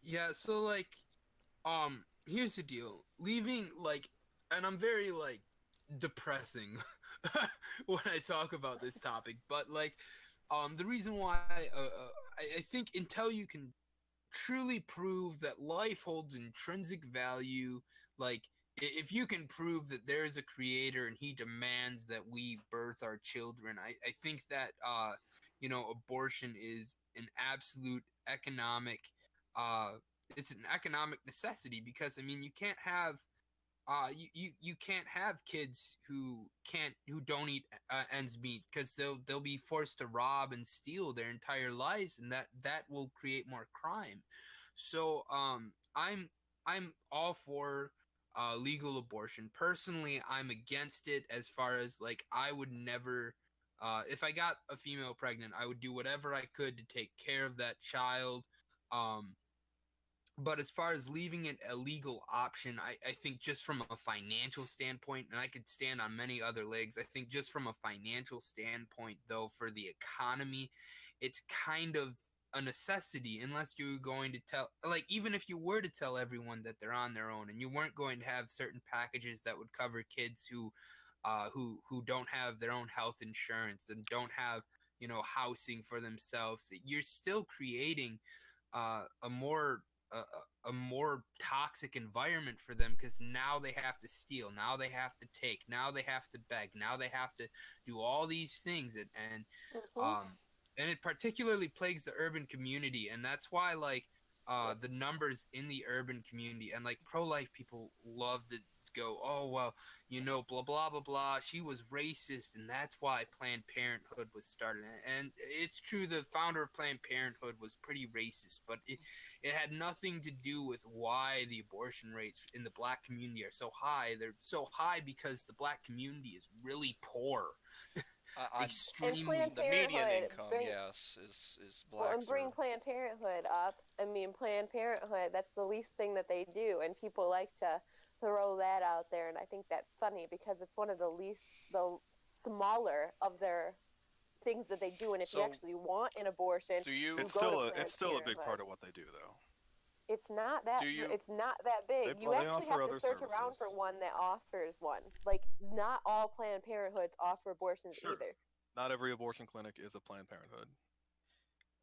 Yeah, so here's the deal. Leaving and I'm very depressing when I talk about this topic, but the reason why I think until you can truly prove that life holds intrinsic value, like if you can prove that there is a creator and he demands that we birth our children, I think that abortion is an absolute economic uh it's an economic necessity because I mean you can't have kids who don't eat ends meet because they'll be forced to rob and steal their entire lives, and that will create more crime. So I'm all for legal abortion. Personally, I'm against it as far as I would never. If I got a female pregnant, I would do whatever I could to take care of that child. Um, but as far as leaving it a legal option, I think just from a financial standpoint, and I could stand on many other legs, I think just from a financial standpoint, though, for the economy, it's kind of a necessity unless you're going to tell, even if you were to tell everyone that they're on their own and you weren't going to have certain packages that would cover kids who don't have their own health insurance and don't have, housing for themselves, you're still creating a more a more toxic environment for them because now they have to steal, now they have to take, now they have to beg, now they have to do all these things, Hmm. um and it particularly plagues the urban community, and that's why the numbers in the urban community and pro-life people love to go, oh well, blah blah blah blah, she was racist and that's why Planned Parenthood was started. And it's true, the founder of Planned Parenthood was pretty racist, but it had nothing to do with why the abortion rates in the black community are so high. They're so high because the black community is really poor, On And extremely. Planned the median Parenthood income, bring yes, is well, and blacks bring are. Planned Parenthood up. I mean, Planned Parenthood, that's the least thing that they do, and people like to throw that out there, and I think that's funny because it's one of the smaller of their things that they do. And if you So actually want an abortion, do you you go to It's Planned still a big part Parenthood. of what they do, though. do you It's not that big. You They actually offer have to other search around for services. one that offers one. Like not all Planned Parenthoods offer abortions Sure. either. Not every abortion clinic is a Planned Parenthood.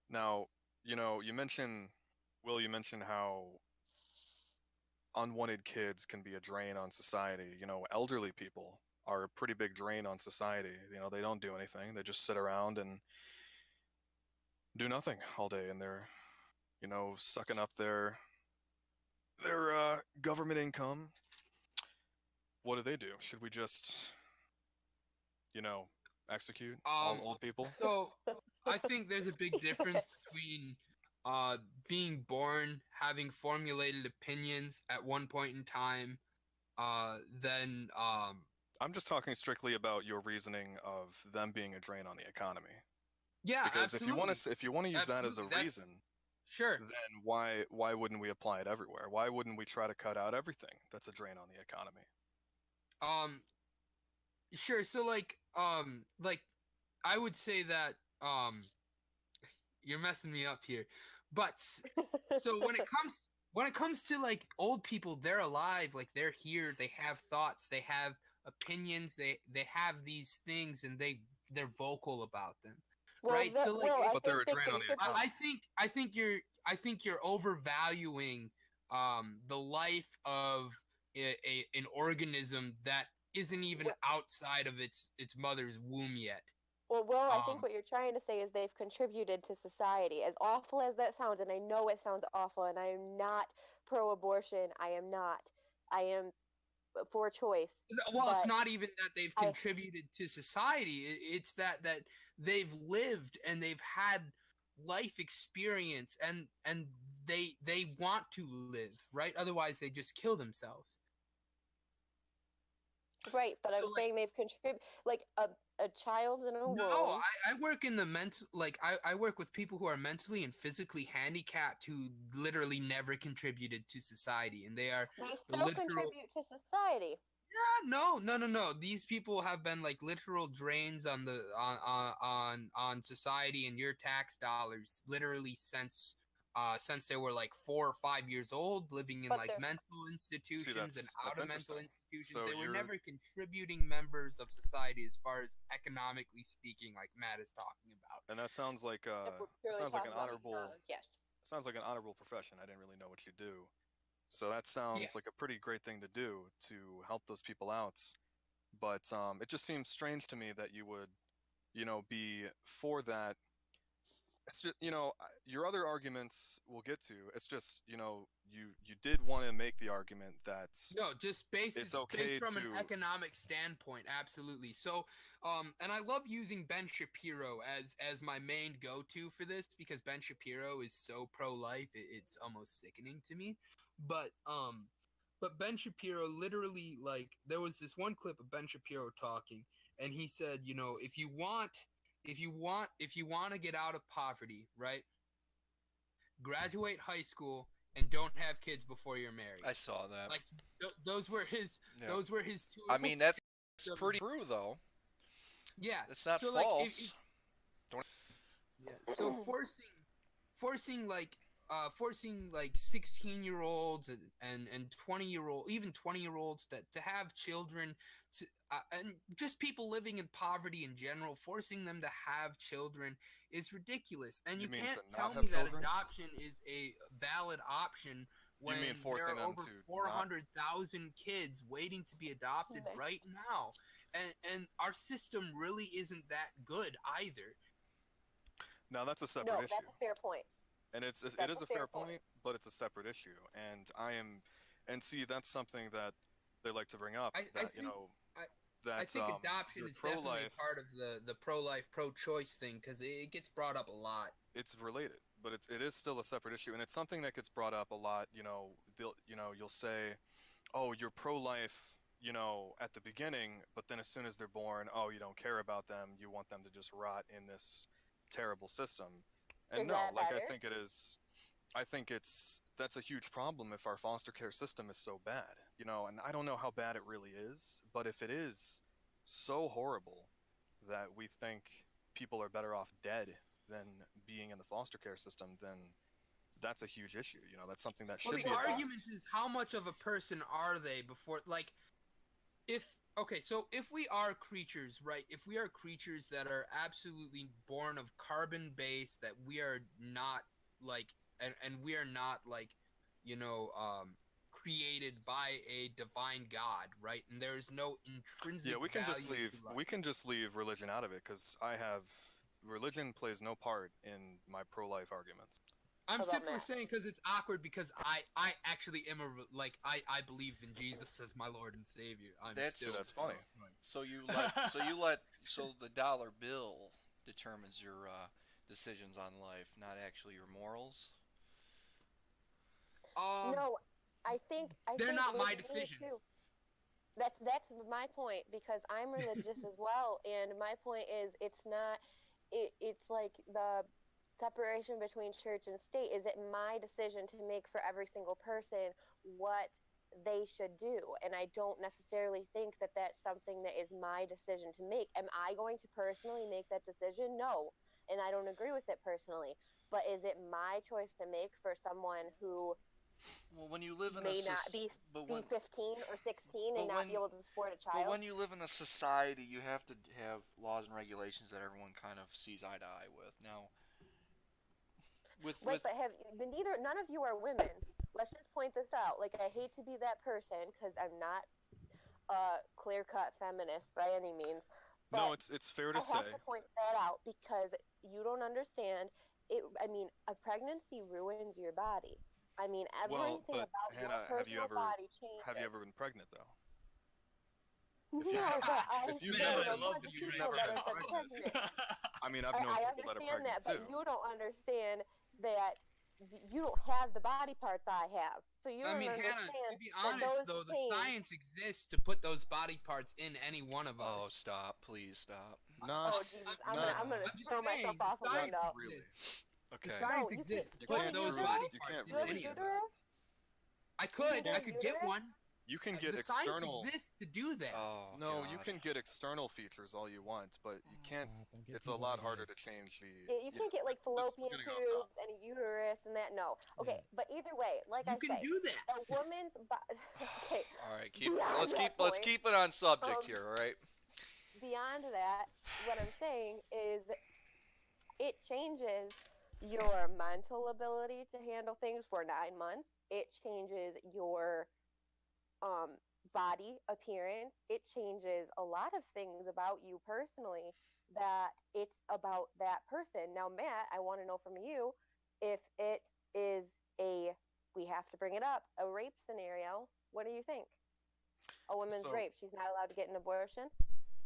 Now, you mentioned, Will, you mentioned how unwanted kids can be a drain on society. Elderly people are a pretty big drain on society. They don't do anything. They just sit around and do nothing all day, and they're, sucking up their government income. What do they do? Should we just, you know, execute all Um, old people? so I think there's a big difference between uh being born having formulated opinions at one point in time, then I'm just talking strictly about your reasoning of them being a drain on the economy. yeah, Because absolutely, if you want to use that as a absolutely. That's reason, sure. then why wouldn't we apply it everywhere? Why wouldn't we try to cut out everything that's a drain on the economy? Um, sure. So I would say that you're messing me up here. But so when it comes to old people, they're alive, they're here, they have thoughts, they have opinions, they have these things, and they're vocal about them. Right? So I But they're think a they drain on the contribute. economy. I think you're overvaluing the life of an organism that isn't even outside of its mother's womb yet. Well, I think Um what you're trying to say is they've contributed to society. As awful as that sounds, and I know it sounds awful, and I am not pro-abortion. I am not. I am for choice, well, it's but not even that they've I contributed to society. It's that they've lived and they've had life experience, and they want to live, right? Otherwise they just kill themselves. right, but So I'm saying they've contributed like a child in a no, womb. I work in the mental, I work with people who are mentally and physically handicapped who literally never contributed to society, and they are They the still literal. contribute to society. Yeah, no, no, no, no. These people have been literal drains on society and your tax dollars literally since since they were like 4 or 5 years old, living in But like they're mental institutions and out that's of mental interesting. institutions. So They were you're never contributing members of society as far as economically speaking, like Matt is talking about. and that sounds like if we're it purely sounds like an talking about honorable yes. sounds like an honorable profession. I didn't really know what you do. So that Yeah. sounds like a pretty great thing to do to help those people out. But it just seems strange to me that you would, be for that. It's just, your other arguments we'll get to. It's just, you did want to make the argument that No, just it's okay based from an to. economic standpoint, absolutely. So, and I love using Ben Shapiro as my main go-to for this because Ben Shapiro is so pro-life, it's almost sickening to me. But Ben Shapiro literally, like, there was this one clip of Ben Shapiro talking, and he said, if you want to get out of poverty, right? Graduate high school and don't have kids before you're married. I saw that. Like those were his two. I mean, that's pretty true though. Yeah, it's not so false. Yeah, so forcing like 16-year-olds and 20-year-old, even 20-year-olds to have children, and just people living in poverty in general, forcing them to have children is ridiculous. And you can't tell me that adoption is a valid option when there are over 400,000 kids waiting to be adopted right now. And our system really isn't that good either. Now that's a separate issue. No, that's a fair point. And it is a fair point, but it's a separate issue. And see, that's something that they like to bring up. I think adoption is definitely part of the pro-life, pro-choice thing because it gets brought up a lot. It's related, but it is still a separate issue, and it's something that gets brought up a lot. You'll say, "Oh, you're pro-life," at the beginning, but then as soon as they're born, oh, you don't care about them. You want them to just rot in this terrible system. And no, like I think it is. I think that's a huge problem if our foster care system is so bad, and I don't know how bad it really is, but if it is so horrible that we think people are better off dead than being in the foster care system, then that's a huge issue. That's something that should be addressed. The argument is how much of a person are they before, like, if we are creatures, right? If we are creatures that are absolutely born of carbon base, that we are not like, and we are not like, created by a divine God, right? And there is no intrinsic we can just value leave. We can just leave religion out of it because religion plays no part in my pro-life arguments. I'm simply saying because it's awkward because I actually am I believe in Jesus as my Lord and Savior. That's funny. So the dollar bill determines your decisions on life, not actually your morals. No, I think they're not my decisions. Too. That's my point because I'm religious as well, and my point is it's not. It's like the separation between church and state. Is it my decision to make for every single person what they should do? And I don't necessarily think that that's something that is my decision to make. Am I going to personally make that decision? No. And I don't agree with it personally. But is it my choice to make for someone who when you live in may not be 15 or 16 and not be able to support a child? But when you live in a society, you have to have laws and regulations that everyone kind of sees eye to eye with. Now, but none of you are women. Let's just point this out. Like, I hate to be that person because I'm not a clear-cut feminist by any means. But no, it's fair to say. I have to point that out because you don't understand. A pregnancy ruins your body. I mean, everything about Hannah, your personal body changes. Have you ever been pregnant, though? No, but I've known people that have been pregnant. I mean, I've known people that are pregnant too. But you don't understand that you don't have the body parts I have. So you don't understand. Hannah, to be honest, though, the science exists to put those body parts in any one of us. Oh, stop. Please stop. Jesus. I'm gonna throw myself off a window. Really? Okay. The science exists to put those body parts in any of us. I could get one. You can get The science external. exists to do that. Oh, No, God. you can get external features all you want, but you can't. Don't give It's a people lot harder to ideas. change the. You can't get like we're fallopian getting off topic. tubes and a uterus and that. No. Okay, Yeah. but either way, like You I can say, do that. a woman's body. Okay. All right, Beyond let's that let's point, keep it on subject um, here, all right? Beyond that, what I'm saying is it changes your mental ability to handle things for 9 months. It changes your um, body appearance. It changes a lot of things about you personally that it's about that person. Now, Matt, I want to know from you if it is we have to bring it up, a rape scenario. What do you think? A woman's So raped. She's not allowed to get an abortion.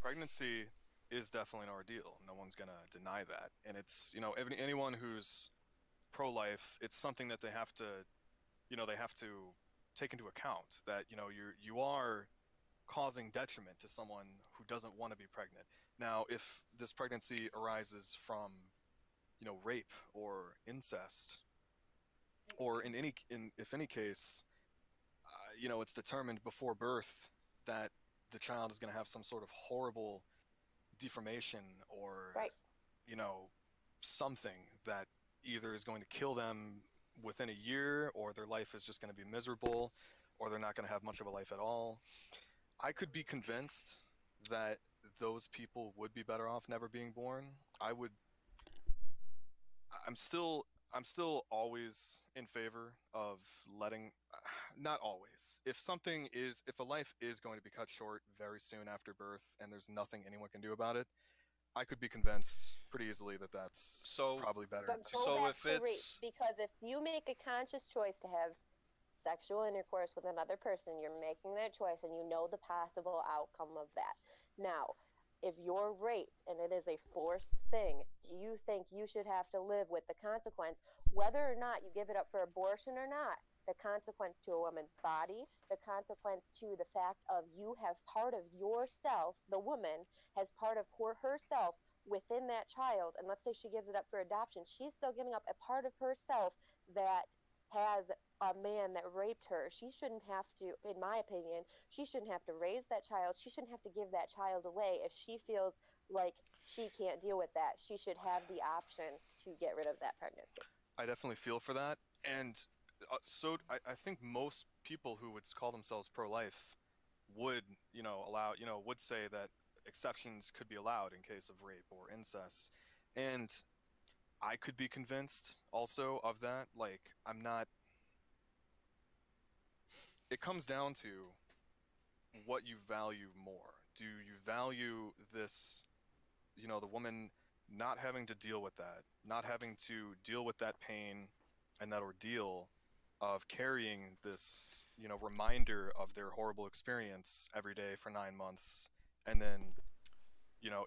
pregnancy is definitely an ordeal. No one's gonna deny that, and it's anyone who's pro-life, it's something that they have to they have to take into account that you are causing detriment to someone who doesn't want to be pregnant. Now, if this pregnancy arises from rape or incest, or if any case, it's determined before birth that the child is going to have some sort of horrible deformation or Right. something that either is going to kill them within a year, or their life is just going to be miserable, or they're not going to have much of a life at all. I could be convinced that those people would be better off never being born. I'm still always in favor of letting not always. If a life is going to be cut short very soon after birth and there's nothing anyone can do about it, I could be convinced pretty easily that that's So, probably better. But go So back if to rape, it's because if you make a conscious choice to have sexual intercourse with another person, you're making that choice and you know the possible outcome of that. Now, if you're raped and it is a forced thing, do you think you should have to live with the consequence, whether or not you give it up for abortion or not? The consequence to a woman's body, the consequence to the fact of you have part of yourself, the woman has part of herself within that child. And let's say she gives it up for adoption, she's still giving up a part of herself that has a man that raped her. She shouldn't have to, in my opinion, she shouldn't have to raise that child. She shouldn't have to give that child away if she feels like she can't deal with that. She should have the option to get rid of that pregnancy. I definitely feel for that, and I think most people who would call themselves pro-life would would say that exceptions could be allowed in case of rape or incest, and I could be convinced also of that. Like, I'm not. It comes down to what you value more. Do you value this, the woman not having to deal with that, not having to deal with that pain and that ordeal of carrying this, reminder of their horrible experience every day for 9 months, and then,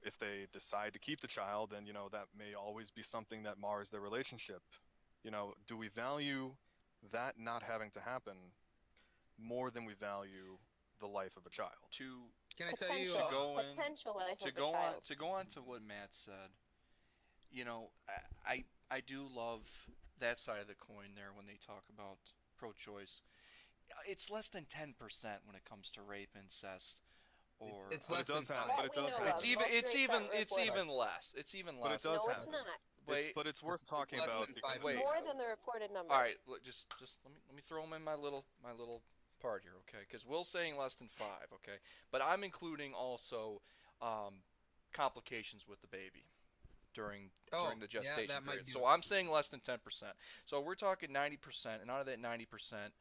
if they decide to keep the child, then, that may always be something that mars their relationship. Do we value that not having to happen more than we value the life of a child? to Can I tell you? Potential life to of a go on child. to go on to what Matt said. I do love that side of the coin there when they talk about pro-choice. It's less than 10% when it comes to rape, incest, or It's But less it does than happen. five. But it does That we know happen. it's even Most it's rapes even aren't it's reported. even less. It's even But less. it does No, happen. it's not. Wait, But it's worth talking less about than because 5%. Wait. More than the reported number. all right. Just let me throw them in my little part here, okay? Because Will's saying less than 5, okay? But I'm including also complications with the baby during the yeah, gestation that might period. do So it. I'm saying less than 10%. So we're talking 90%, and out of that 90%,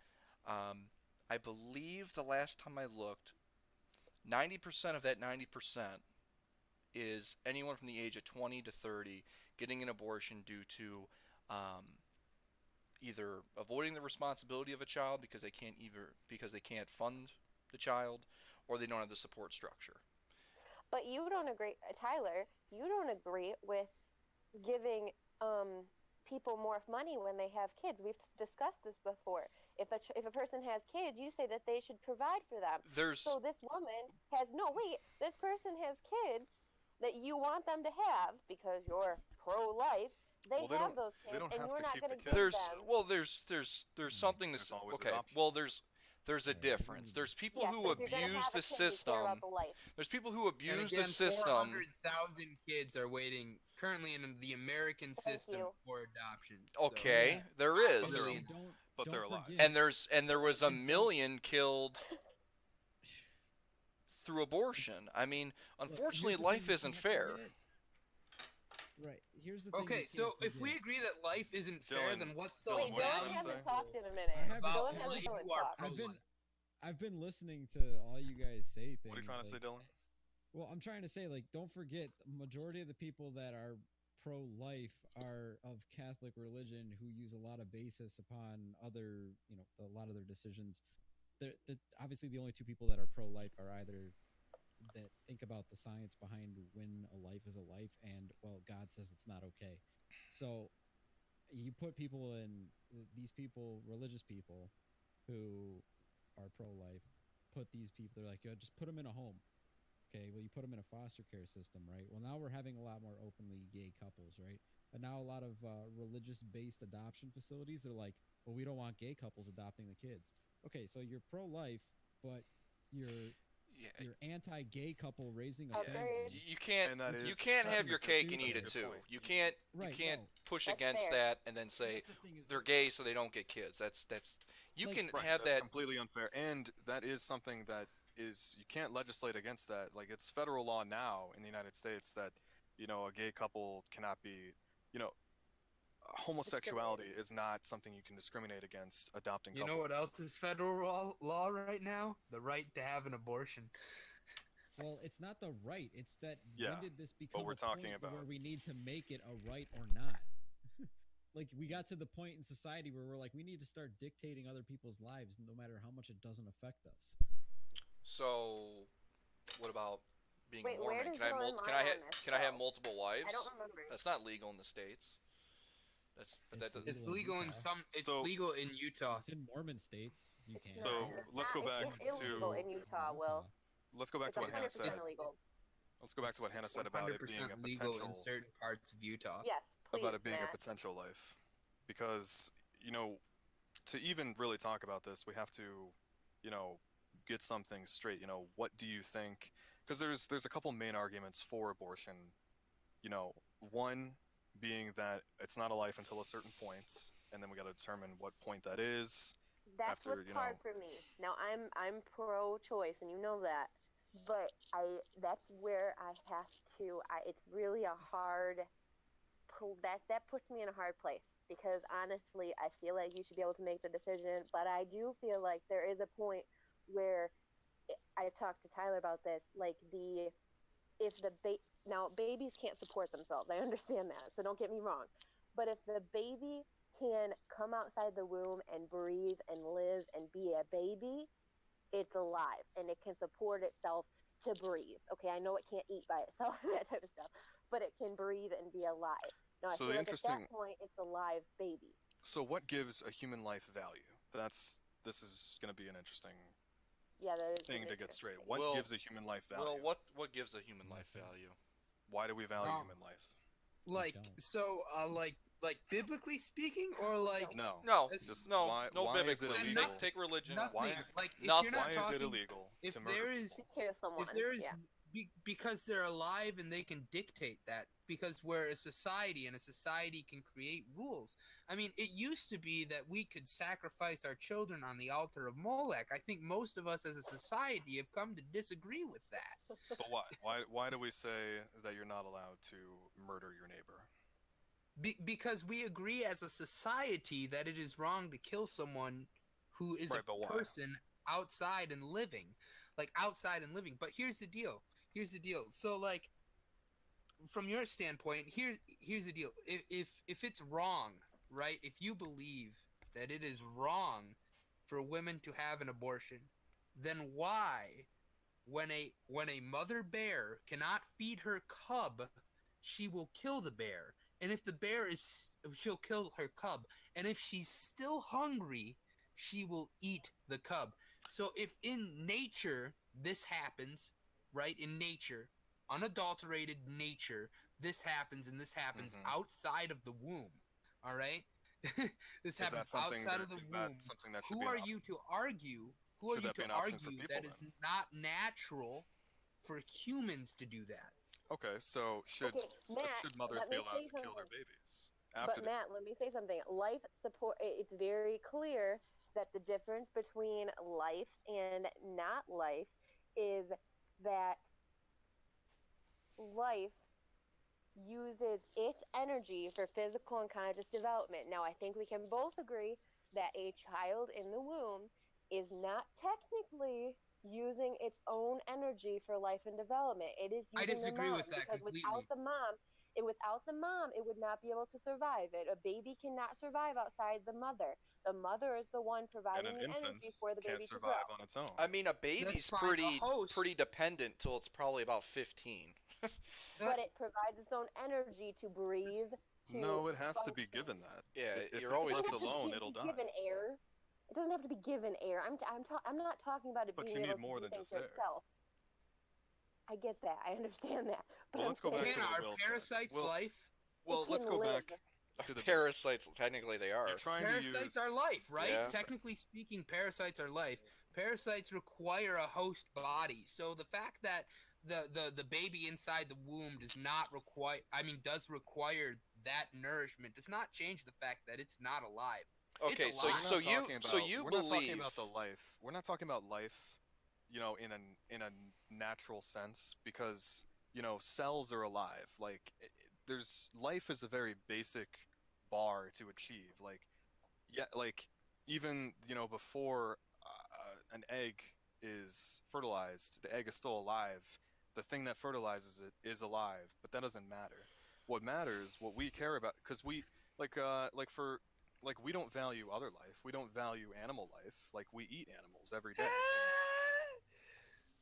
I believe the last time I looked, 90% of that 90% is anyone from the age of 20 to 30 getting an abortion due to either avoiding the responsibility of a child because they can't fund the child, or they don't have the support structure. But you don't agree, Tyler, you don't agree with giving people more money when they have kids. We've discussed this before. If a person has kids, you say that they should provide for them. There's So this woman has this person has kids that you want them to have because you're pro-life. They Well, they have don't- those they kids, don't and have you're to not keep going the to kids. give there's them. well there's something to There's say. always Okay, adoption. well There's a Right, we difference. need There's to- people Yes, who but if you're gonna abuse have the a kid, you care system. about the life. There's people who And abuse again, the system. 400,000 kids are waiting currently in the American Thank system you. for adoption. So, Okay, Yeah. there But is. really- But don't they're alive. forget- And there was a and don't- million killed through abortion. I mean, Look, unfortunately, here's the thing life you isn't can't fair. forget. Right. Here's the thing. okay, you so can't if we forget. agree that life isn't fair, Dylan, then what's so Wait, what did you Dylan say? hasn't valuable talked in a minute. I have- about Dylan why hasn't you really are talked. pro-life? I've been listening to all you guys say things. What are you trying to say, like- Dylan? Well, I'm trying to say, like, don't forget, the majority of the people that are pro-life are of Catholic religion who use a lot of basis upon other, a lot of their decisions. Obviously, the only two people that are pro-life are either that think about the science behind when a life is a life, and well, God says it's not okay. So you put people in these people, religious people, who are pro-life, put these people. They're like, yo, just put them in a home. Okay, well, you put them in a foster care system, right? Well, now we're having a lot more openly gay couples, right? But now a lot of religious-based adoption facilities are like, well, we don't want gay couples adopting the kids. Okay, so you're pro-life, but you're anti-gay couple raising a Agreed. family. You can't And that you is- can't have that's your a cake stupid- and eat it that's a good too. point. You can't Right, no. push That's against fair. that and then say That's the thing is, they're gay so they don't get kids. That's you Like- can Right, have that's that. completely unfair, and that is something that is you can't legislate against that. Like it's federal law now in the United States that a gay couple cannot be, homosexuality is not something you can discriminate against adopting You couples. know what else is federal law right now? The right to have an abortion. well, it's not the right. It's that Yeah, when did this become we're a talking point where about. we need to make it a right or not? Like we got to the point in society where we're like, we need to start dictating other people's lives, no matter how much it doesn't affect us. So, what about being Wait, where Mormon? does Can I Dylan can lie I ha- on this, can I have though? multiple wives? I don't remember. That's not legal in the states. But It's that doesn't. It's Legal in legal in Utah. some. It's So- legal in Utah. It's in Mormon states. You can't. So, It's let's go not- back it's illegal to- in Utah, Will. Let's go back It's to what Hannah 100% said. illegal. Let's go back to what Hannah said about it being a 100% legal potential in certain parts of Utah. Yes, please, about it being Matt. a potential life, because to even really talk about this, we have to get something straight. What do you think? Because there's a couple main arguments for abortion. One being that it's not a life until a certain point, and then we got to determine what point that is. That's after, what's hard for me. Now I'm pro-choice, and you know that, but that's where I have to. It's really a hard. That puts me in a hard place because honestly, I feel like you should be able to make the decision, but I do feel like there is a point where I talked to Tyler about this, like now babies can't support themselves. I understand that, so don't get me wrong. But if the baby can come outside the womb and breathe and live and be a baby, it's alive and it can support itself to breathe. Okay, I know it can't eat by itself, that type of stuff, but it can breathe and be alive. Now, I So feel the like at interesting- that point, it's a live baby. So what gives a human life value? This is going to be an interesting Yeah, that is thing to get straight. What Well- gives a human life value? Well, what gives a human life value? Why do we value Um, human life? Like don't. so, like biblically speaking, or like No. No, It's- Just no, why- no why is it biblically. illegal? Take religion. nothing. Why- Like if nothing. you're not Why is talking, it illegal if to murder there is people? To kill someone. if there is yeah. because they're alive and they can dictate that, because we're a society and a society can create rules. I mean, it used to be that we could sacrifice our children on the altar of Molech. I think most of us as a society have come to disagree with that. But why? Why do we say that you're not allowed to murder your neighbor? Because we agree as a society that it is wrong to kill someone who is Right, but a why? person outside and living. Like outside and living. But here's the deal. So like from your standpoint, here's the deal. If it's wrong, right? If you believe that it is wrong for women to have an abortion, then why when a mother bear cannot feed her cub, she will kill the bear. And if the bear she'll kill her cub. And if she's still hungry, she will eat the cub. So if in nature this happens, right? In nature, unadulterated nature, this happens and this happens Mhm. outside of the womb. All right? This Is that happens something outside that, of the is that womb. something that should Who be are an you to argue Who are Should you that be to an option for argue people that it's then? not natural for humans to do that? Okay, so Okay, Matt, should mothers let be me allowed say to kill their something. babies after But they? Matt, let me say something. Life support. It's very clear that the difference between life and not life is that life uses its energy for physical and conscious development. Now, I think we can both agree that a child in the womb is not technically using its own energy for life and development. It is I using the disagree mom with that because completely. without the mom, it would not be able to survive. A baby cannot survive outside the mother. The mother is the one And providing an the infant energy for the can't baby to grow. survive on its own. I mean, a That's baby's fine. A host, pretty dependent till it's probably about 15. uh, But it provides its own energy to it's, breathe, to No, it has to be function. given that. Yeah, If you're It it's always doesn't left have to consuming. alone, be it'll die. given air. It doesn't have to be given air. I'm not talking about it But being you able need to more do than things just for air. itself. I get that. I understand that. But Well, I'm let's go back saying to Hannah, what are Will said. parasites Well, life? it let's can go live. back to the bear. Parasites, technically, they are. You're trying to Parasites use. are life, right? Yeah. Technically speaking, parasites are life. Parasites require a host body. So the fact that the baby inside the womb does not require, I mean, does require that nourishment does not change the fact that it's not alive. It's Okay, alive. We're not talking about the life. We're not talking about life, in a natural sense, because cells are alive. Like there's life is a very basic bar to achieve. Like yeah, like even before an egg is fertilized, the egg is still alive. The thing that fertilizes it is alive, but that doesn't matter. What matters, what we care about, because we don't value other life. We don't value animal life. Like we eat animals every day.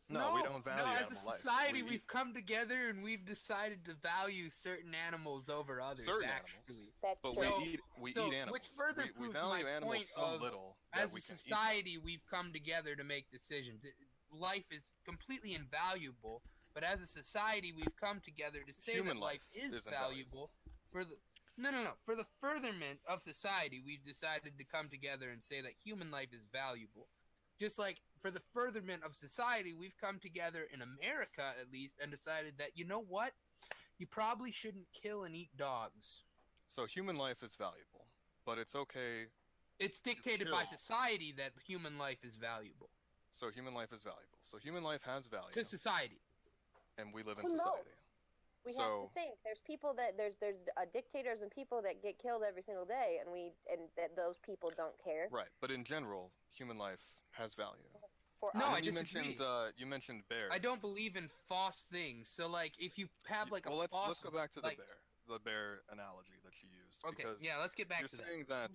No, we No, don't no. value As a animal life. society, We eat we've come together and we've decided to value certain animals over others. certain Actually, animals, That's but true. we so eat which animals. further We proves my value animals point so of, little that as a we can eat them. society, we've come together to make decisions. Life is completely invaluable, but as a society, we've come together to say Human that life life is isn't valuable for the. No, no, no. For the furtherment of society, we've decided to come together and say that human life is valuable. Just like for the furtherment of society, we've come together in America, at least, and decided that, you know what? You probably shouldn't kill and eat dogs. So human life is valuable, but it's okay It's to dictated kill. by society that human life is valuable. So human life is valuable. So human life has value, To society. and we live in To society. most. We have to So think. There's people that there's dictators and people that get killed every single day, and that those people don't care. right, but in general, human life has value. For No, And us, I then disagree. you mentioned bears. I don't believe in false things. So, like, if you have like a Well, let's false, go back to like, the bear analogy that you used, okay, because yeah, let's get back you're to that. saying that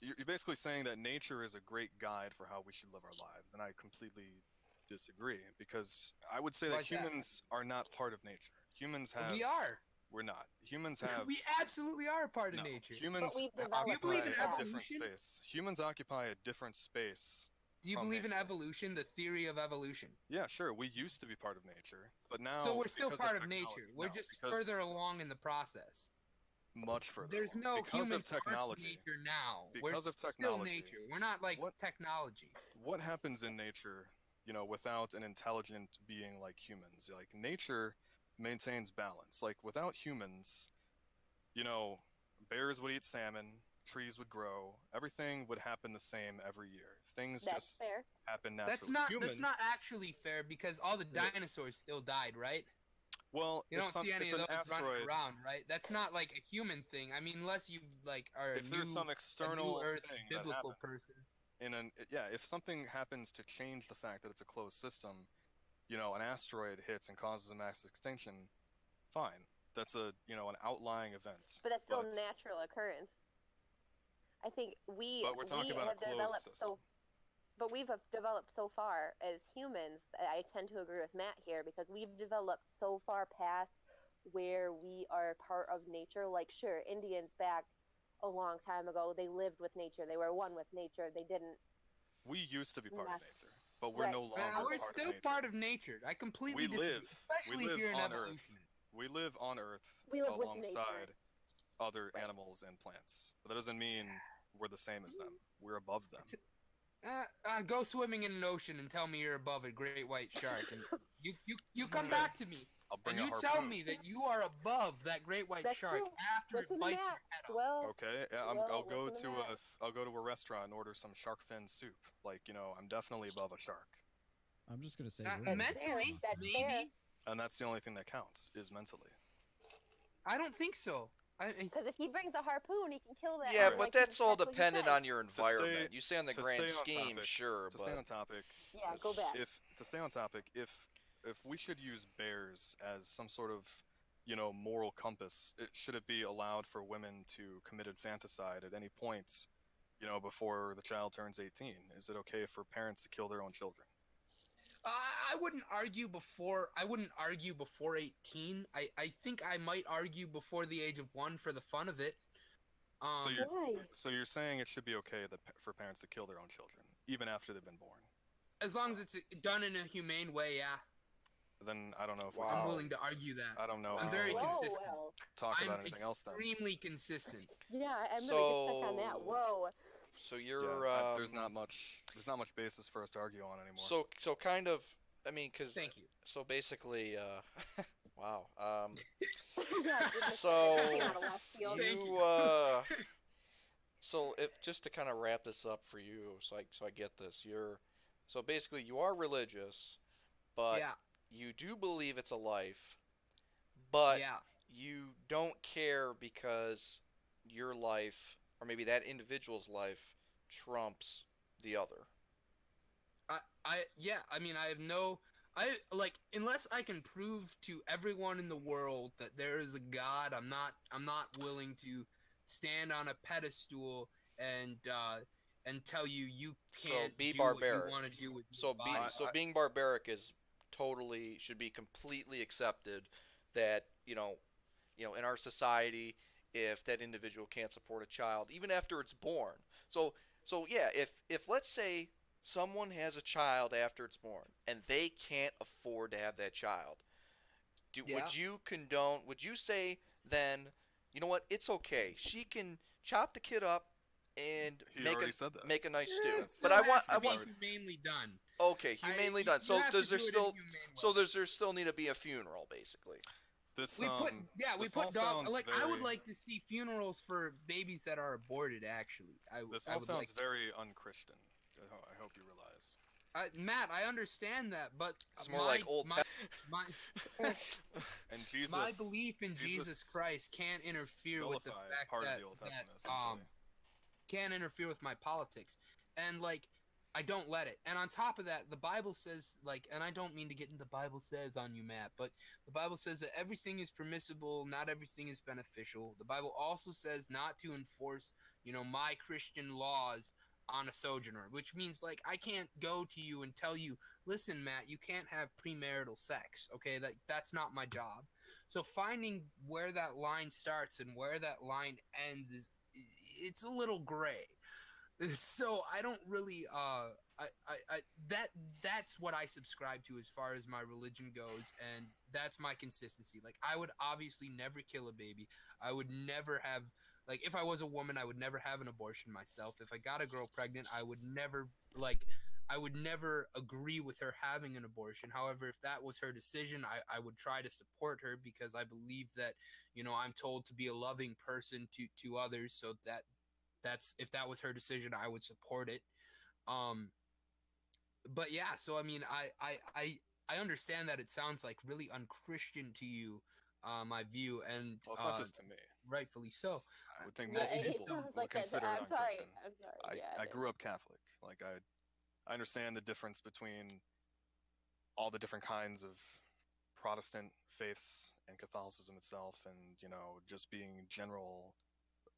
you're basically saying that nature is a great guide for how we should live our lives, and I completely disagree, because I would say Why that is that? humans are not part of nature. Humans have We are. We're not. Humans have We absolutely are a part of no. nature. Humans but we've Do you developed believe occupy in like a that. different evolution? space. Humans occupy a different space Do you from believe in nature. evolution, the theory of evolution? Yeah, sure. We used to be part of nature, but now So we're still because part of technology, nature. We're no, just because further along in the process. much further There's along. no Because humans of aren't technology. nature now. Because We're of still technology. nature. We're not like What technology. what happens in nature, without an intelligent being like humans? Like nature maintains balance. Like without humans, you know, bears would eat salmon, trees would grow, everything would happen the same every year. Things That's just fair. happen That's naturally. not Humans, that's not actually fair because all the it is. dinosaurs still died, right? Well, You don't see any if of an those running asteroid, around, right? That's not like a human thing. I mean, unless you like are if there's some a new external Earth thing that biblical happens person. if something happens to change the fact that it's a closed system, an asteroid hits and causes a mass extinction, fine. That's an outlying event. But that's still But a natural occurrence. I think we're talking about a have closed developed system. but we've developed so far as humans. I tend to agree with Matt here because we've developed so far past where we are part of nature. Like, sure, Indians back a long time ago, they lived with nature. They were one with nature. They didn't. We used to be part of Mess. nature, but we're Right. no longer We're part still of nature. part of nature. I completely We disagree, live especially if you're in on Earth. evolution. We live on Earth We live with alongside nature. other Right. animals and plants. But that doesn't mean we're the same as them. We're above them. Go swimming in an ocean and tell me you're above a great white shark, and you come back to me I'll bring and a you harpoon. tell me that you are above that great white That's shark true. after it Listen to bites Matt. your head off. Well, Okay, yeah, well, I'll I'll go to a restaurant and order some shark fin soup. Like, I'm definitely above a shark, I'm just gonna say That's fair. Mentally, That's fair. maybe. and that's the only thing that counts is mentally. I don't think so. Because if he brings a harpoon, he can kill that. Yeah, Alright. but that's all what he dependent said. on your environment. You say on the to grand stay on scheme, topic, sure, to but stay on topic, Yeah, go back. if to stay on topic, if we should use bears as some sort of, moral compass, should it be allowed for women to commit infanticide at any point, before the child turns 18? Is it okay for parents to kill their own children? I wouldn't argue before. I wouldn't argue before 18. I think I might argue before the age of 1 for the fun of it. Why? So you're saying it should be okay for parents to kill their own children even after they've been born? As long as it's done in a humane way, yeah. Then I don't know if we Wow. I'm can, willing to argue that. I don't know. I'm if very we can consistent. well. talk I'm about anything else then. extremely consistent. Yeah, I'm gonna get stuck on that. So- Whoa. so Yeah, you're there's not much basis for us to argue on anymore. so kind of. I mean, because Thank you. so basically, wow. Yeah, goodness, So, that came out of left field. Thank You so if just to kind of wrap this up for you, so I get this, so basically you are religious, but Yeah, you do believe it's a life, but yeah. you don't care because your life or maybe that individual's life trumps the other. Yeah. I mean, I have no. I like unless I can prove to everyone in the world that there is a God. I'm not willing to stand on a pedestal and tell you So can't be do barbaric. what you want to do with So your be body. so being barbaric is should be completely accepted that, in our society, if that individual can't support a child even after it's born. So yeah, if let's say someone has a child after it's born and they can't afford to have that child, Yeah. would you say then, you know what, it's okay. She can chop the kid up and He already said that. make a nice It stew. still But has I to want be humanely done. okay, humanely done. You So have does to there do it in a still humane way. does there still need to be a funeral basically? This We put we this all put dog sounds like I would very- like to see funerals for babies that are aborted. Actually, This I all would sounds like. very unchristian. I hope you realize. Matt, I understand that, but It's more like old my And Jesus. my belief in Jesus Jesus Christ can't interfere with the nullified fact part that, of the Old Testament, that essentially. can't interfere with my politics, and like I don't let it. And on top of that, the Bible says and I don't mean to get into Bible says on you, Matt, but the Bible says that everything is permissible, not everything is beneficial. The Bible also says not to enforce, my Christian laws on a sojourner, which means I can't go to you and tell you, listen, Matt, you can't have premarital sex. Okay, that's not my job. So finding where that line starts and where that line ends it's a little gray. So I don't really that's what I subscribe to as far as my religion goes, and that's my consistency. I would obviously never kill a baby. I would never have if I was a woman, I would never have an abortion myself. If I got a girl pregnant, I would never agree with her having an abortion. However, if that was her decision, I would try to support her because I believe that, I'm told to be a loving person to others. So that's if that was her decision, I would support it. But yeah, so I mean, I understand that it sounds like really unchristian to you, my view, and Well, it's not just to me. rightfully so. I would think Yeah, most it people sounds would like that. consider it I'm sorry. unchristian. I'm sorry. Yeah, I grew up Catholic. I understand the difference between all the different kinds of Protestant faiths and Catholicism itself, and just being general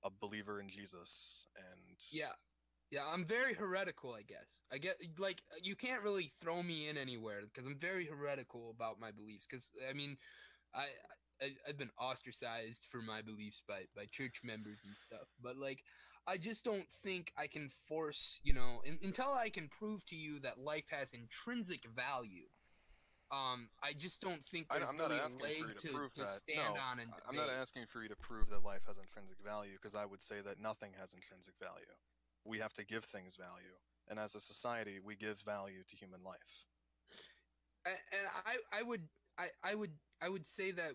a believer in Jesus. And Yeah, I'm very heretical, I guess. I get you can't really throw me in anywhere because I'm very heretical about my beliefs. Because I mean, I've been ostracized for my beliefs by church members and stuff. But I just don't think I can force until I can prove to you that life has intrinsic value. I just don't think there's I'm not really a asking for leg you to prove to that. stand No, on and I'm not debate. asking for you to prove that life has intrinsic value, because I would say that nothing has intrinsic value. we have to give things value. And as a society, we give value to human life. And I would say that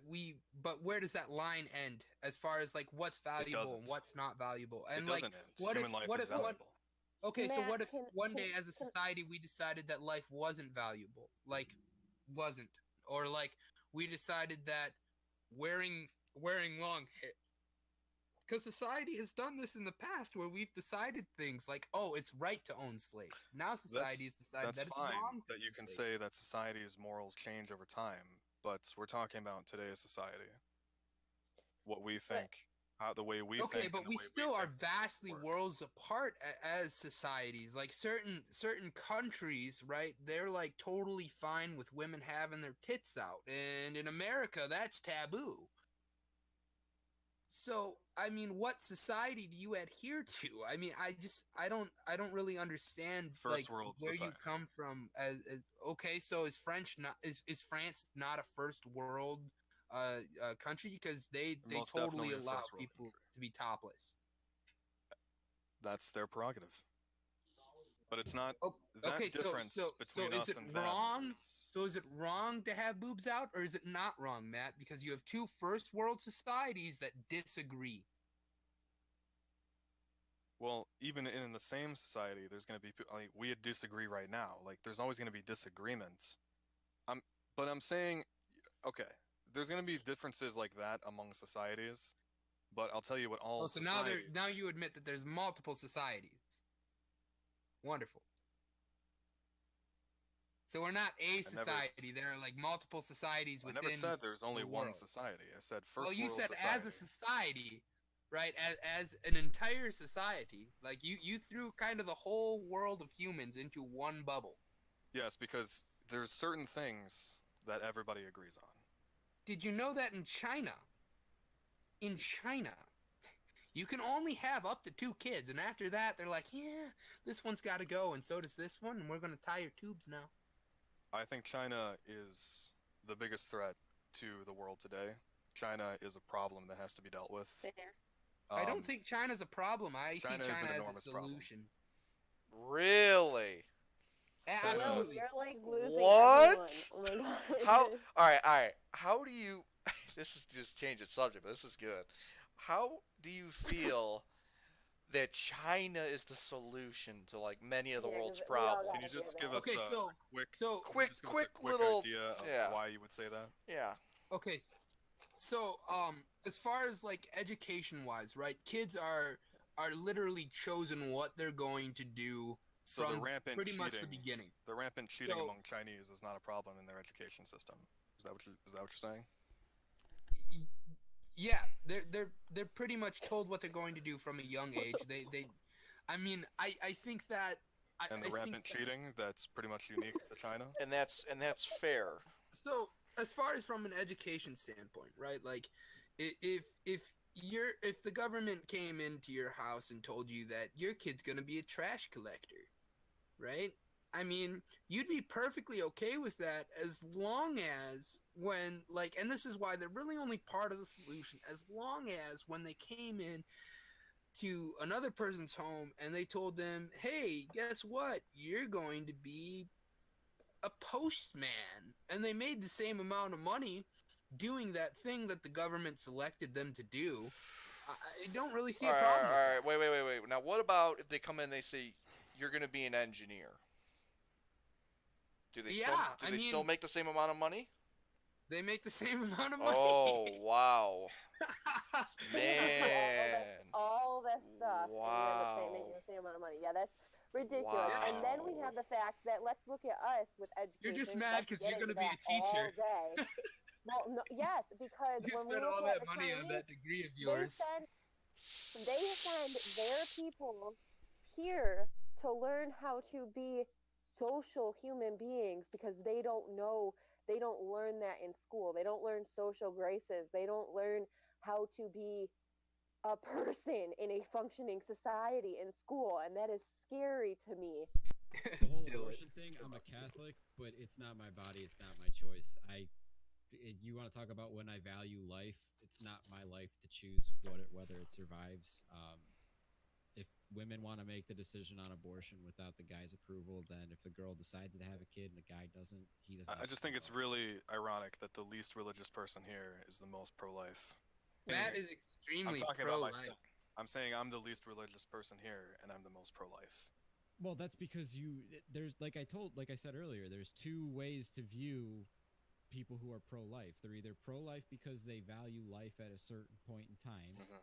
but where does that line end as far as like what's It valuable and doesn't. what's not valuable? It And like, doesn't end. what if Human life what is if one valuable. okay, so Matt, what if can one can day as a can society we decided that life wasn't valuable, like wasn't, or like we decided that wearing long hair, because society has done this in the past where we've decided things like, oh, it's right to own slaves. Now society has decided That's that it's fine wrong to that you own can slaves. say that society's morals change over time, but we're talking about today's society. What we but think, how the way we Okay, think, and but the we way we still are think vastly work. worlds apart as societies. Like certain countries, right? They're like totally fine with women having their tits out, and in America, that's taboo. So, I mean, what society do you adhere to? I mean, I don't really understand like First world where you society. come from as okay, so is France not a first world country because they Most totally definitely a allow first world people country. to be topless. That's their prerogative. But it's not Oh, okay, that difference so between is us it and them wrong? is, So is it wrong to have boobs out, or is it not wrong, Matt? Because you have two first world societies that disagree. well, even in the same society, there's going to be like we disagree right now. Like there's always going to be disagreements. I'm but I'm saying okay, there's going to be differences like that among societies, but I'll tell you what Oh, all so society. now you admit that there's multiple societies. Wonderful. So we're not a I never society. There are like multiple societies I never within said there's only the one world. society. I said Well, first you world said as a society. society, right? As an entire society, like you threw kind of the whole world of humans into one bubble. Yes, because there's certain things that everybody agrees on. Did you know that in China, you can only have up to two kids, and after that, they're like, yeah, this one's got to go, and so does this one, and we're gonna tie your tubes now. I think China is the biggest threat to the world today. China is a problem that has to be dealt with. fair. I don't Um, think China's a problem. I see China is China an as a enormous problem. solution. Really? China, Will, Absolutely. you're like losing everyone. What? Oh my god. How? All right, all right. How do you? This is just change the subject, but this is good. How do you feel that China is the solution to like many of the Here, world's 'cause we all problems? can you gotta hear just give this. us Okay, a quick, so can you Quick, just give us a quick quick little. idea of Yeah, why you would say that? yeah. okay, so as far as like education wise, right? Kids are literally chosen what they're going to do So from pretty much the beginning. the rampant cheating So among Chinese is not a problem in their education system. Is that what you're saying? yeah, they're pretty much told what they're going to do from a young age. I mean, I think that And the I think rampant that, cheating, that's pretty much unique to China. And that's fair. so as far as from an education standpoint, right? Like if the government came into your house and told you that your kid's gonna be a trash collector, right? I mean, you'd be perfectly okay with that as long as when like, and this is why they're really only part of the solution, as long as when they came in to another person's home and they told them, hey, guess what? You're going to be a postman. And they made the same amount of money doing that thing that the government selected them to do. I don't really see All a right, problem with all that. right. Wait. Now, what about if they come in and they say you're going to be an engineer? Do they Yeah, still do I they still mean, make the same amount of money? they make the same amount of Oh, money. wow. You do Man. all this stuff, and you end up making Wow. the same amount of money. Yeah, that's ridiculous. Yeah, And then we Wow. have the fact that let's look at us with you're just education. 'Cause I mad could because get you're into going to be that a all teacher. day. Well, no, yes, because You when we spent look all at that the money on Chinese, that degree of they yours. send they send their people here to learn how to be social human beings because they don't learn that in school. They don't learn social graces. They don't learn how to be a person in a functioning society in school, and that is scary to me. The whole Do it. abortion thing, I'm a Catholic, but it's not my body, it's not my choice. You want to talk about when I value life, it's not my life to choose whether it survives. if women want to make the decision on abortion without the guy's approval, then if the girl decides to have a kid and the guy doesn't, he doesn't. I just think it's really ironic that the least religious person here is the most pro-life. Matt is I'm extremely talking about pro-life. myself. I'm saying I'm the least religious person here, and I'm the most pro-life. Well, that's because there's like I said earlier, there's two ways to view people who are pro-life. They're either pro-life because they value life at a certain point in time, Mhm.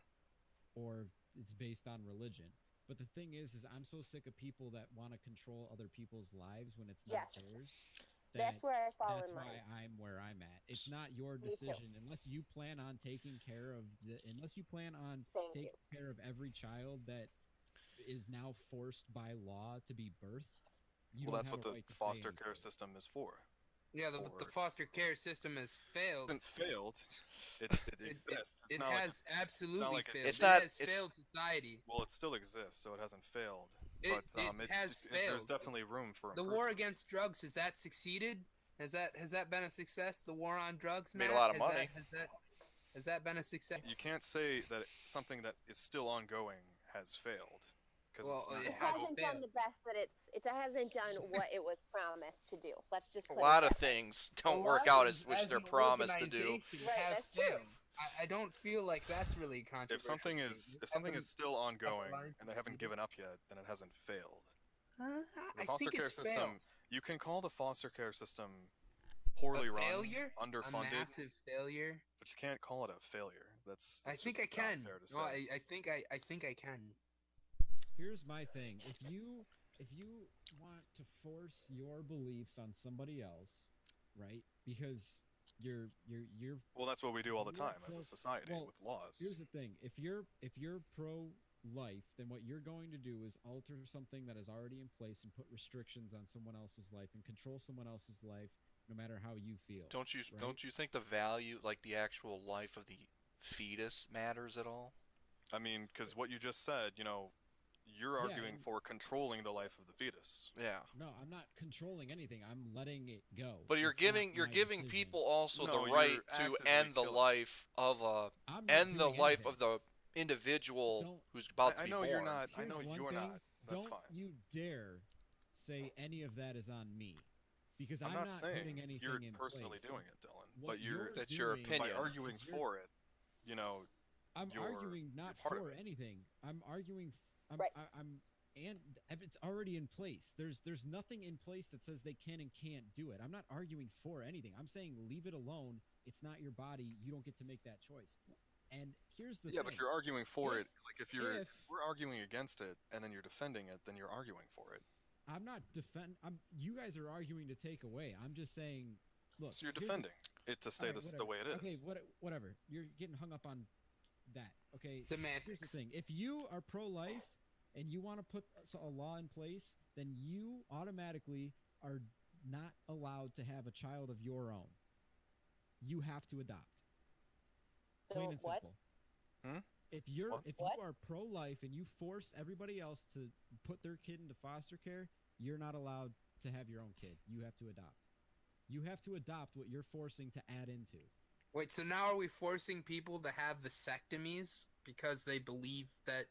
or it's based on religion. But the thing is I'm so sick of people that want to control other people's lives when it's not Yes. theirs. That's where I fall That's in why line. I'm where I'm at. It's not your Me too. decision unless you plan on taking care of Thank you. taking care of every child that is now forced by law to be birthed. You Well, don't that's have what a the right to foster say care anything. system is for. Yeah, the Or- foster care system has failed. It hasn't failed. It exists. It's It not like has absolutely like failed. it's It not- has it's- failed society. well, it still exists, so it hasn't failed. It But has there's failed. definitely room for The war improvements. against drugs, has that succeeded? Has that been a success? The war on drugs, Made a Matt? lot of Has money. Has that been a success? You can't say that something that is still ongoing has failed because Well, it's not. it It has hasn't done failed. the best that it hasn't done what it was promised to do. Let's just A put lot it of that way. things don't work out as which they're an promised to do. organization Right, have that's true. failed. I don't feel like that's really a controversial. If something statement. is still ongoing lines and they haven't given up yet, then it hasn't failed. The I foster think care it's system, failed. you can call the foster care system A poorly run, failure, a underfunded, massive failure. but you can't call it a failure. That's I think just I can. not fair to No, say. I think I can. Here's my thing. If you want to force your beliefs on somebody else, right? Because you're Well, that's what we do all the you're time as pro- a society well, with laws. here's the thing. If you're pro life, then what you're going to do is alter something that is already in place and put restrictions on someone else's life and control someone else's life no matter how you feel. Don't you right? don't you think the value, like the actual life of the fetus, matters at all? I mean, because what you just said, you're Yeah, arguing and- for controlling the life of the fetus. Yeah. No, I'm not controlling anything. I'm letting it go. But you're It's not giving my decision. people also No, the you're right to actively end the killing. life of a I'm not end the doing life anything. of the individual Don't- who's about to I be know born. you're not. I Here's know one you're thing. not. That's Don't fine. you dare say any of that is on me, because I'm I'm not not saying putting anything you're in personally place. doing it, Dylan. What But you're That's your doing opinion. by arguing is you're- for it. I'm you're- arguing not you're part of for it. anything. I'm arguing. I'm, Right. I'm and if it's already in place. There's nothing in place that says they can and can't do it. I'm not arguing for anything. I'm saying leave it alone. It's not your body. You don't get to make that choice. And here's the Yeah, thing. but you're arguing for If- it. Like if you're if- we're arguing against it and then you're defending it, then you're arguing for it. I'm not You guys are arguing to take away. I'm just saying. Look. So you're here's the- defending it to stay Alright, the way it is. Okay, whatever. You're getting hung up on that. Okay. Here's the Semantics. thing. If you are pro-life and you want to put a law in place, then you automatically are not allowed to have a child of your own. You have to adopt. Plain and What? simple. Hmm? If What? you are pro-life and you force everybody else to put their kid into foster care, you're not allowed to have your own kid. You have to adopt. You have to adopt what you're forcing to add into. Wait, so now are we forcing people to have vasectomies because they believe that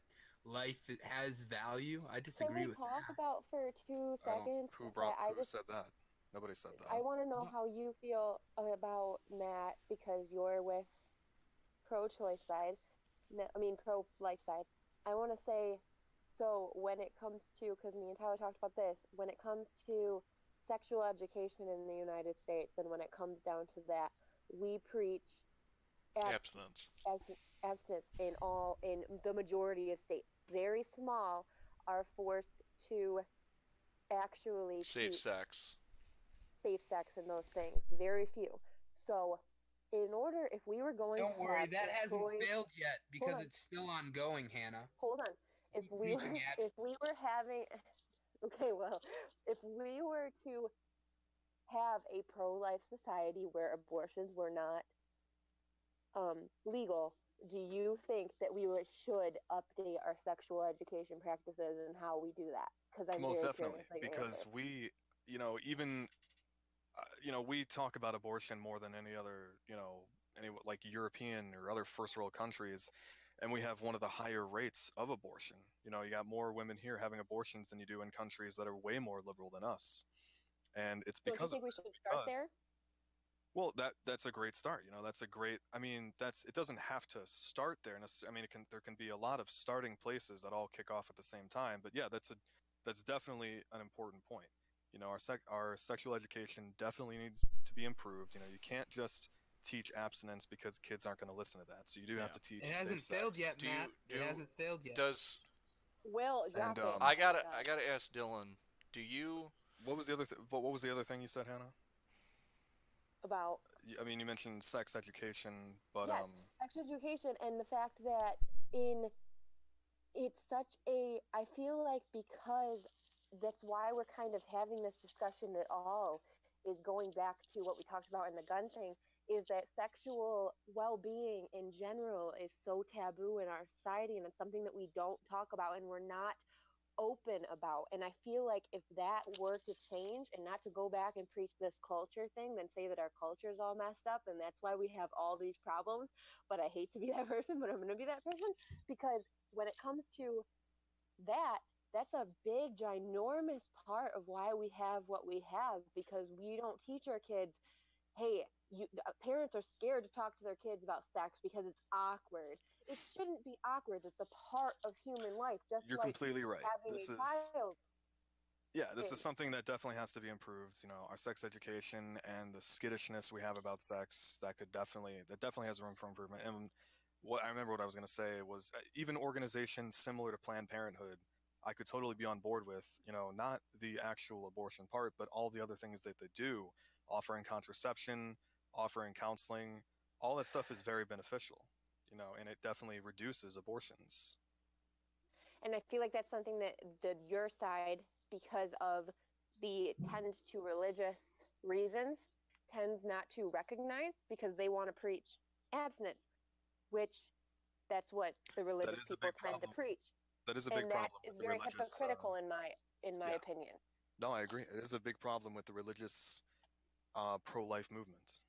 life has value? I Can disagree we with talk that. about for 2 I don't. seconds? Who I said that? Nobody said that. I want to know No. how you feel about Matt because you're with pro-choice side. No, I mean pro-life side. I want to say, so when it comes to, because me and Tyler talked about this, when it comes to sexual education in the United States, and when it comes down to that, we preach Abstinence. abstinence in the majority of states. Very small are forced to actually Safe teach sex. safe sex and those things. Very few. So, in order, if we were going Don't to worry, have that a hasn't choice- failed yet because on. it's still ongoing, Hannah. Hold on. If Keep we were, preaching if we were having, okay, well, if we were to have a pro-life society where abortions were not legal, do you think that we should update our sexual education practices and how we do that? Because I'm Most very definitely, curious. Like, because we, even, we talk about abortion more than any other, any like European or other first world countries, and we have one of the higher rates of abortion. You know, you got more women here having abortions than you do in countries that are way more liberal than us. And it's Don't you because of think we that. should start Because there? well, that's a great start. You know, that's a great. I mean, that's it doesn't have to start there. I mean, there can be a lot of starting places that all kick off at the same time. But yeah, that's definitely an important point. You know, our sexual education definitely needs to be improved. You know, you can't just teach abstinence because kids aren't going to listen to that. So you do have Yeah. to teach It safe hasn't failed sex. yet, Matt. It hasn't failed yet. Does Will, drop And it. I gotta ask Dylan, do you what was the other what was the other thing you said, Hannah? About I mean, you mentioned sex education, but yes, sex education and the fact that in it's such a I feel like because that's why we're kind of having this discussion at all is going back to what we talked about in the gun thing is that sexual well-being in general is so taboo in our society and it's something that we don't talk about and we're not open about. And I feel like if that were to change and not to go back and preach this culture thing, then say that our culture is all messed up and that's why we have all these problems. But I hate to be that person, but I'm going to be that person because when it comes to that, that's a big, ginormous part of why we have what we have because we don't teach our kids, hey, parents are scared to talk to their kids about sex because it's awkward. It shouldn't be awkward. It's a part of human life, just you're like completely right. having a child. This is something that definitely has to be improved. You know, our sex education and the skittishness we have about sex that definitely has room for improvement. And what I was going to say was even organizations similar to Planned Parenthood, I could totally be on board with. You know, not the actual abortion part, but all the other things that they do, offering contraception, offering counseling, all that stuff is very beneficial. You know, and it definitely reduces abortions. And I feel like that's something that your side, because of the tend to religious reasons, tends not to recognize because they want to preach abstinence, which that's what the That religious is a people big tend to problem. preach. That is a big And that problem with is the very religious. hypocritical in my Yeah, opinion. no, I agree. It is a big problem with the religious pro-life movement.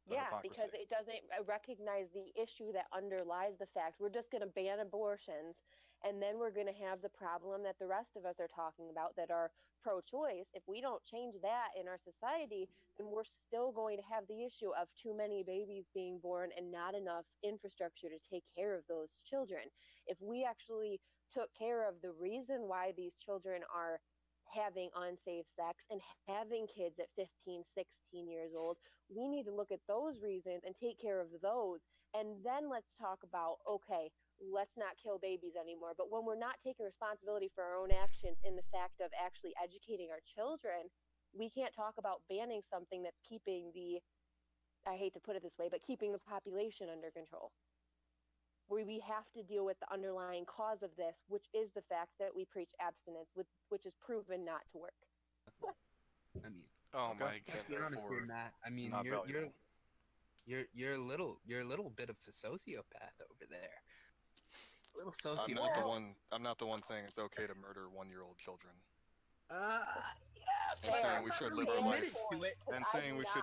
The Yeah, because hypocrisy. it doesn't recognize the issue that underlies the fact. We're just going to ban abortions, and then we're going to have the problem that the rest of us are talking about that are pro choice. If we don't change that in our society, then we're still going to have the issue of too many babies being born and not enough infrastructure to take care of those children. If we actually took care of the reason why these children are having unsafe sex and having kids at 15, 16 years old, we need to look at those reasons and take care of those. And then let's talk about, okay, let's not kill babies anymore. But when we're not taking responsibility for our own actions in the fact of actually educating our children, we can't talk about banning something that's keeping I hate to put it this way, but keeping the population under control. We have to deal with the underlying cause of this, which is the fact that we preach abstinence, which is proven not to work. I mean, Oh Okay. my let's be goodness. honest here, Therefore, Matt. I mean, not valuable. you're a little bit of a sociopath over there. A little I'm sociopath. not the one. I'm not the one saying it's okay to murder 1-year-old children. Yeah, And but saying Fair. we should I'm live our really Fair life. committed to point, it. 'cause And I saying do we not should